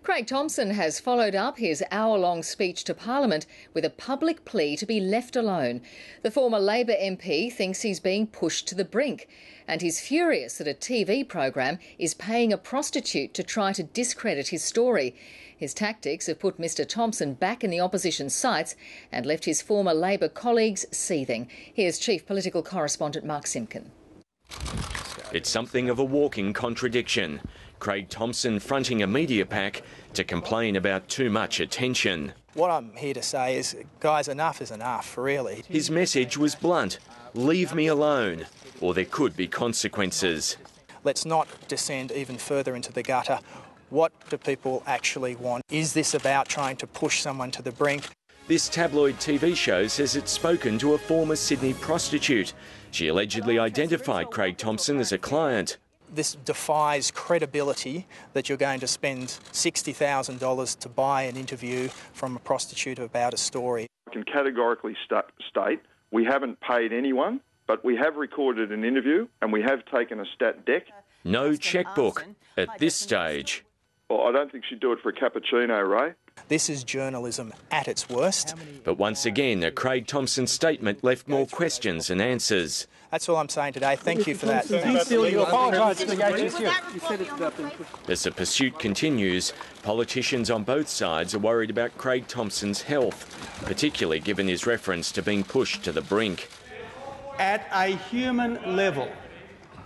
Craig Thomson has followed up his hour-long speech to Parliament with a public plea to be left alone. The former Labor MP thinks he's being pushed to the brink, and he's furious that a TV program is paying a prostitute to try to discredit his story. His tactics have put Mr Thomson back in the opposition sights and left his former Labor colleagues seething. Here's Chief Political Correspondent Mark Simpkin. It's something of a walking contradiction. Craig Thomson fronting a media pack to complain about too much attention. What I'm here to say is, guys, enough is enough, really. His message was blunt: leave me alone, or there could be consequences. Let's not descend even further into the gutter. What do people actually want? Is this about trying to push someone to the brink? This tabloid TV show says it's spoken to a former Sydney prostitute. She allegedly identified Craig Thomson as a client. This defies credibility that you're going to spend $60,000 to buy an interview from a prostitute about a story. I can categorically state we haven't paid anyone, but we have recorded an interview and we have taken a stat deck. No checkbook at this stage. Well, I don't think she'd do it for a cappuccino, Ray. This is journalism at its worst. But once again, a Craig Thomson statement left more questions than answers. That's all I'm saying today. Thank you for that. As the pursuit continues, politicians on both sides are worried about Craig Thomson's health, particularly given his reference to being pushed to the brink. At a human level,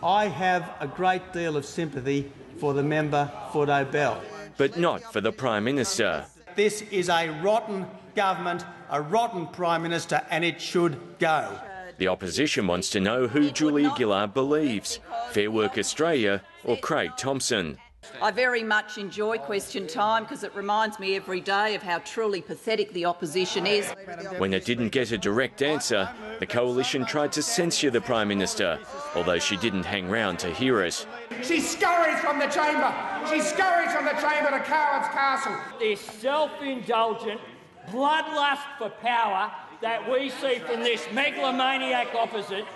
I have a great deal of sympathy for the member for Dobell. But not for the Prime Minister. This is a rotten government, a rotten Prime Minister, and it should go. The opposition wants to know who Julia Gillard believes, Fair Work Australia or Craig Thomson. I very much enjoy question time because it reminds me every day of how truly pathetic the opposition is. When it didn't get a direct answer, the coalition tried to censure the Prime Minister, although she didn't hang round to hear it. She scurries from the chamber. She scurries from the chamber to Coward's Castle. This self-indulgent bloodlust for power that we see from this megalomaniac opposite.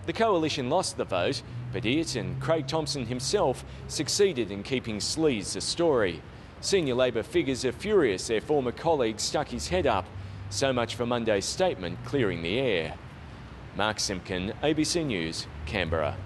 The coalition lost the vote, but it and Craig Thomson himself succeeded in keeping sleaze a story. Senior Labor figures are furious their former colleague stuck his head up. So much for Monday's statement clearing the air. Mark Simpkin, ABC News, Canberra.